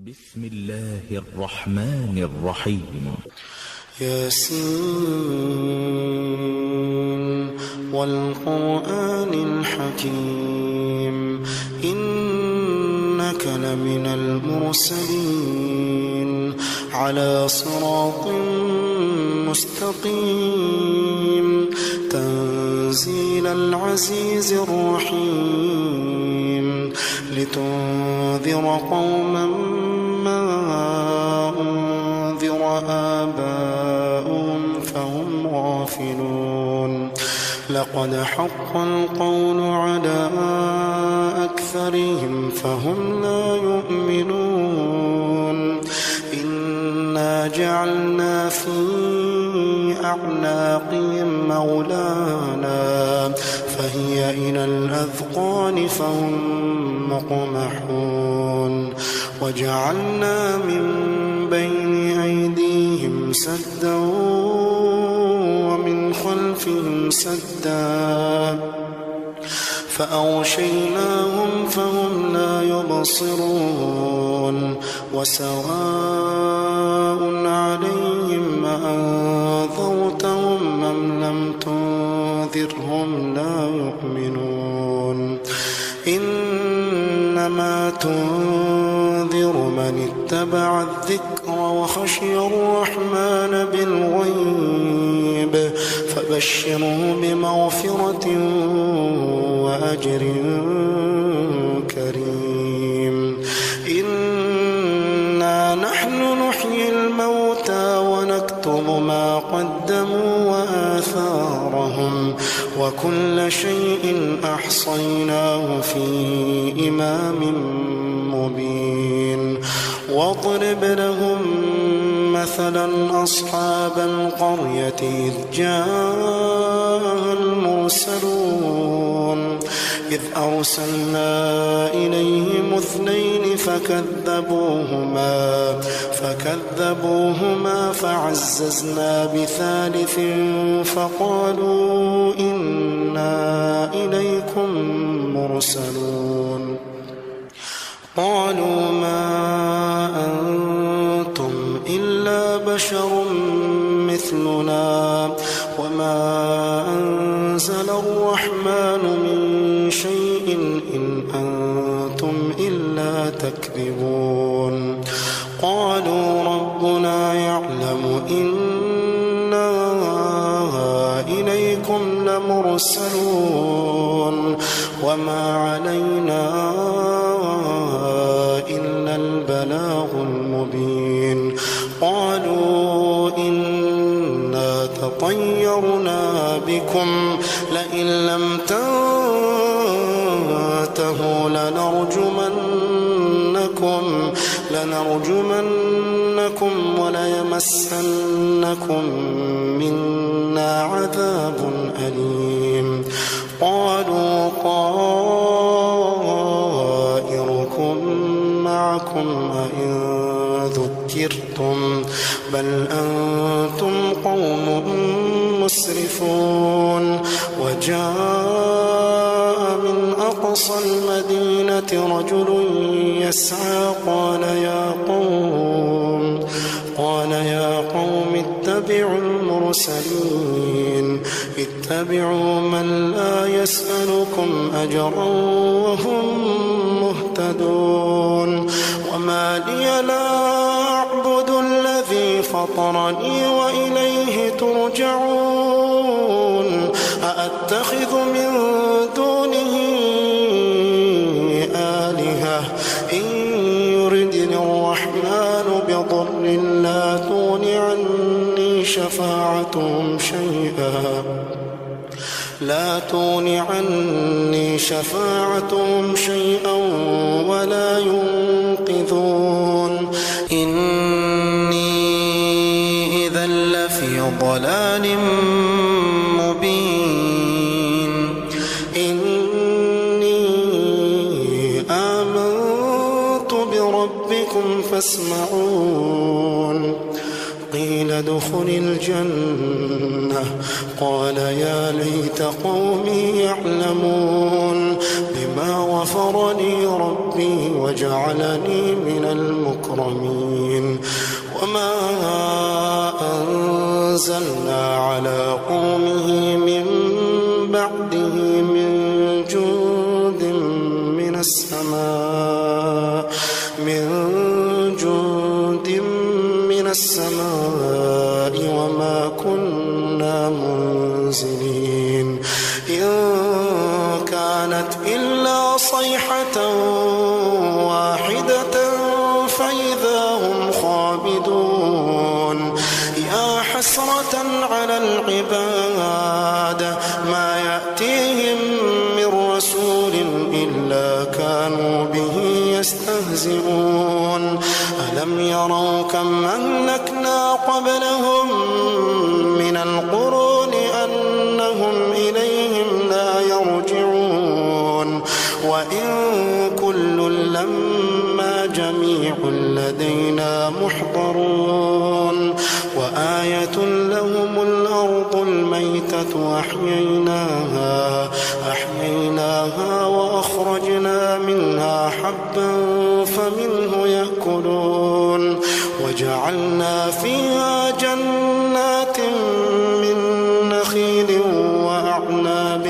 بسم الله الرحمن الرحيم. ياسين والقرآن الحكيم إنك لمن المرسلين على صراط مستقيم تنزيل العزيز الرحيم لتنذر قوما ما أنذر آباؤهم فهم غافلون لقد حق القول على أكثرهم فهم لا يؤمنون إنا جعلنا في أعناقهم مغلالا فهي إلى الأذقان فهم مقمحون وجعلنا من بين أيديهم سدا ومن خلفهم سدا فأغشيناهم فهم لا يبصرون وسواء عليهم أنذرتهم أم لم تنذرهم لا يؤمنون إنما تنذر من اتبع الذكر وخشي الرحمن بالغيب فبشره بمغفرة وأجر كريم إنا نحن نحيي الموتى ونكتب ما قدموا وآثارهم وكل شيء أحصيناه في إمام مبين واضرب لهم مثلا أصحاب القرية إذ جاء المرسلون إذ أرسلنا إليهم اثنين فكذبوهما فعززنا بثالث فقالوا إنا إليكم مرسلون قالوا ما أنتم إلا بشر مثلنا وما أنزل الرحمن من شيء إن أنتم إلا تكذبون قالوا ربنا يعلم إنا إليكم لمرسلون وما علينا إلا البلاغ المبين قالوا إنا تطيرنا بكم لئن لم تنتهوا لنرجمنكم وليمسنكم منا عذاب أليم قالوا طائركم معكم أئن ذكرتم بل أنتم قوم مسرفون وجاء من أقصى المدينة رجل يسعى قال يا قوم اتبعوا المرسلين اتبعوا من لا يسألكم أجرا وهم مهتدون وما لي لا أعبد الذي فطرني وإليه ترجعون أأتخذ من دونه آلهة إن يردني الرحمن بضر لا تغن عني شفاعتهم شيئا ولا ينقذون إني إذا لفي ضلال مبين إني آمنت بربكم فاسمعون قيل ادخل الجنة قال يا ليت قومي يعلمون بما غفر لي ربي وجعلني من المكرمين وما أنزلنا على قومه من بعده من جند من السماء وما كنا منزلين إن كانت إلا صيحة واحدة فإذا هم خامدون يا حسرة على العباد ما يأتيهم من رسول إلا كانوا به يستهزئون ألم يروا كم أهلكنا قبلهم من القرون أنهم إليهم لا يرجعون وإن كل لما جميع لدينا محضرون وآية لهم الأرض الميتة أحييناها وأخرجنا منها حبا فمنه يأكلون وجعلنا فيها جنات من نخيل وأعناب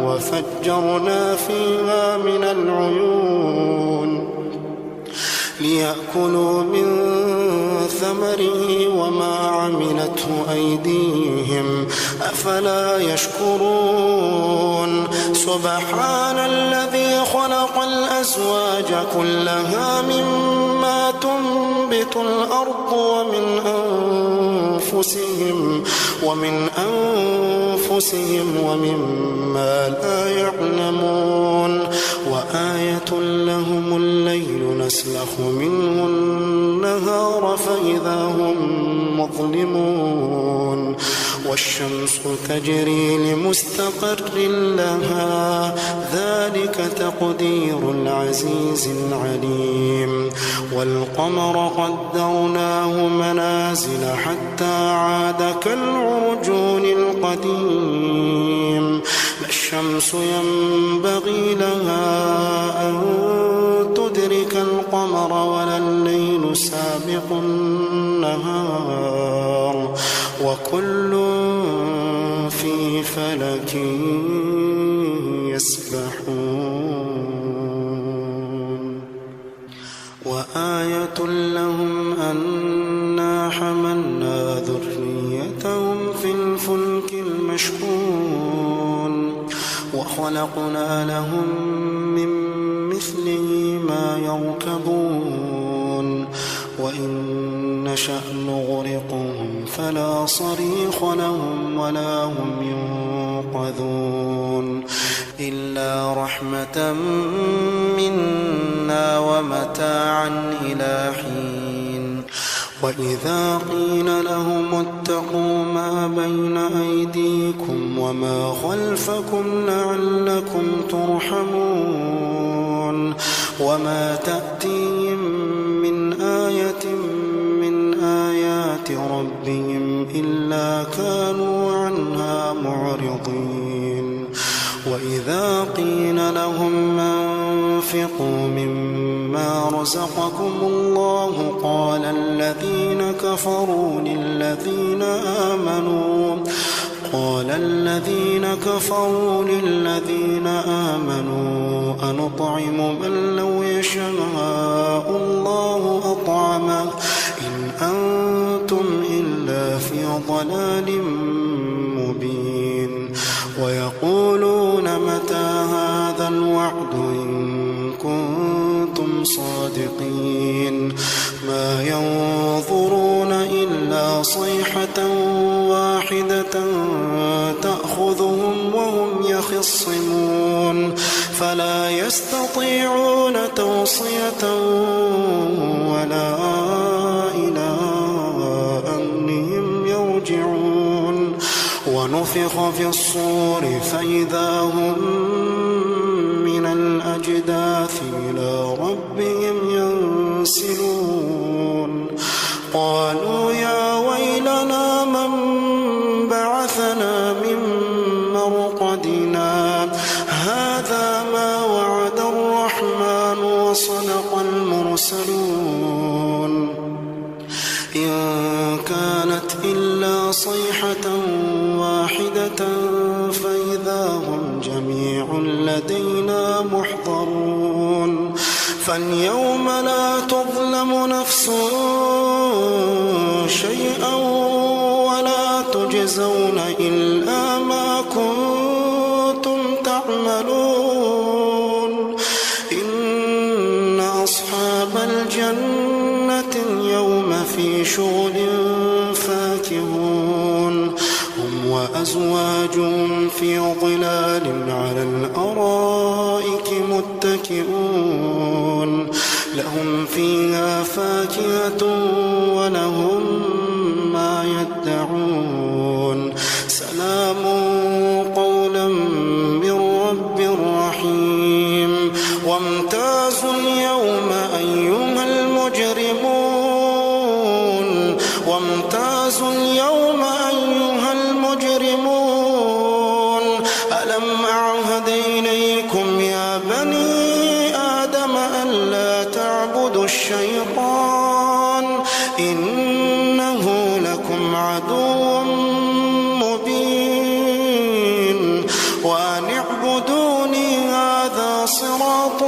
وفجرنا فيها من العيون ليأكلوا من ثمره وما عملته أيديهم أفلا يشكرون سبحان الذي خلق الأزواج كلها مما تنبت الأرض ومن أنفسهم ومما لا يعلمون وآية لهم الليل نسلخ منه النهار فإذا هم مظلمون والشمس تجري لمستقر لها ذلك تقدير العزيز العليم والقمر قدرناه منازل حتى عاد كالعرجون القديم لا الشمس ينبغي لها أن تدرك القمر ولا الليل سابق النهار وكل في فلك يسبحون وآية لهم أنا حملنا ذريتهم في الفلك المشحون وخلقنا لهم من مثله ما يركبون وإن نشأ نغرقهم فلا صريخ لهم ولا هم ينقذون إلا رحمة منا ومتاعا إلى حين وإذا قيل لهم اتقوا ما بين أيديكم وما خلفكم لعلكم ترحمون وما تأتيهم من آية من آيات ربهم إلا كانوا عنها معرضين وإذا قيل لهم أنفقوا مما رزقكم الله قال الذين كفروا للذين آمنوا أنطعم من لو يشاء الله أطعمه إن أنتم إلا في ضلال مبين ويقولون متى هذا الوعد إن كنتم صادقين ما ينظرون إلا صيحة واحدة تأخذهم وهم يخصمون فلا يستطيعون توصية ولا إلى أهلهم يرجعون ونفخ في الصور فإذا هم من الأجداث إلى ربهم ينسلون قالوا يا ويلنا صيحة واحدة فإذا هم جميع لدينا محضرون فاليوم لا تظلم نفس شيئا ولا تجزون إلا ما كنتم تعملون إن أصحاب الجنة اليوم في شغل فاكهون هم وأزواجهم في ظلال على الأرائك متكئون لهم فيها فاكهة ولهم ما يدعون سلام قولا من رب رحيم وامتازوا اليوم أيها المجرمون وامتازوا اليوم أيها المجرمون ألم أعهد إليكم يا بني آدم ألا تعبدوا الشيطان إنه لكم عدو مبين وأن اعبدوني هذا صراط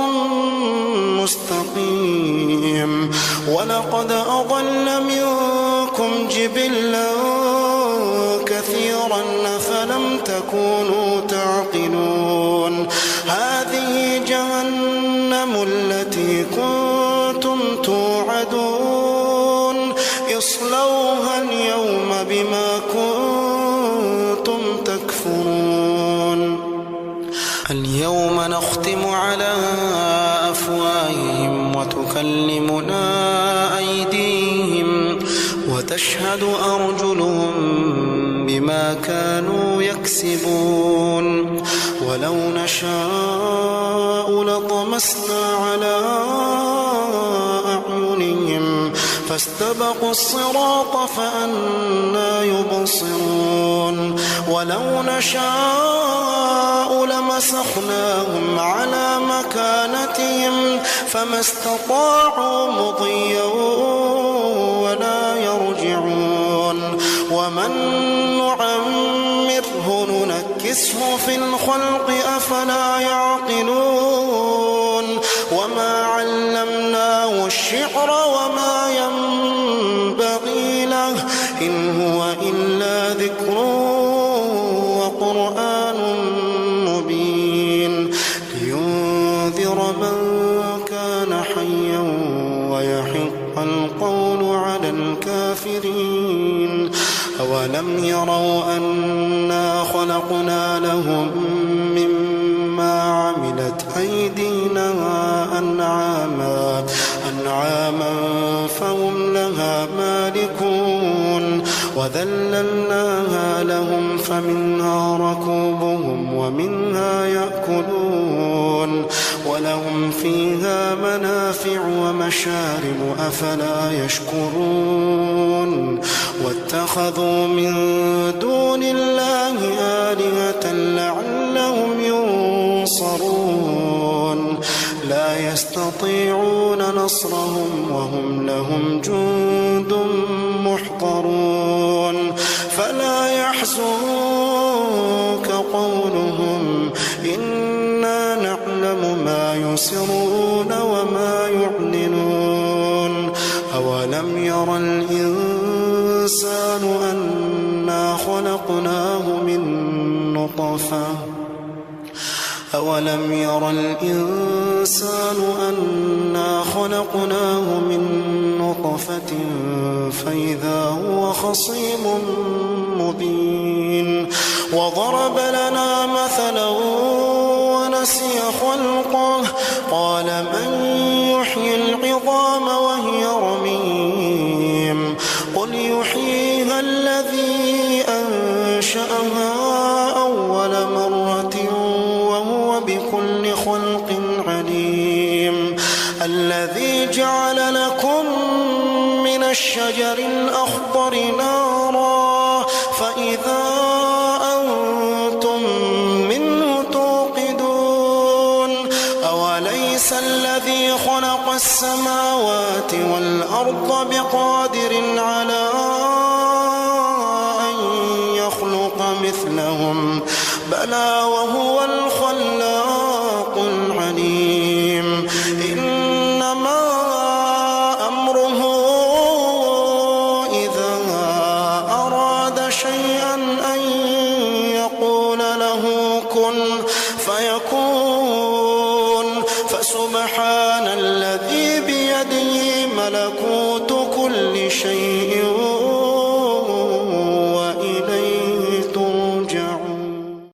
مستقيم ولقد أضل منكم جبلا كثيرا أفلم تكونوا تعقلون هذه جهنم التي كنتم توعدون اصلوها اليوم بما كنتم تكفرون اليوم نختم على أفواههم وتكلمنا أيديهم وتشهد أرجلهم بما كانوا يكسبون ولو نشاء لطمسنا على أعينهم فاستبقوا الصراط فأنى يبصرون ولو نشاء لمسخناهم على مكانتهم فما استطاعوا مضيا ولا يرجعون ومن نعمره ننكسه في الخلق أفلا يعقلون وما علمناه الشعر وما ينبغي له إن هو إلا ذكر وقرآن مبين لينذر من كان حيا ويحق القول على الكافرين أولم يروا أنا خلقنا لهم مما عملت أيدينا أنعاما فهم لها مالكون وذللناها لهم فمنها ركوبهم ومنها يأكلون ولهم فيها منافع ومشارب أفلا يشكرون واتخذوا من دون الله آلهة لعلهم ينصرون لا يستطيعون نصرهم وهم لهم جند محضرون فلا يحزنك قولهم إنا نعلم ما يسرون وما يعلنون أولم ير الإنسان أنا خلقناه من نطفة أولم ير الإنسان أنا خلقناه من نطفة فإذا هو خصيم مبين وضرب لنا مثلا ونسي خلقه قال من يحيي العظام وهي رميم قل يحييها الذي أنشأها أول مرة بكل خلق عليم الذي جعل لكم من الشجر الأخضر نارا فإذا أنتم منه توقدون أوليس الذي خلق السماوات والأرض بقادر على أن بلى وهو الخلاق العليم إنما أمره إذا أراد شيئا أن يقول له كن فيكون فسبحان الذي بيده ملكوت كل شيء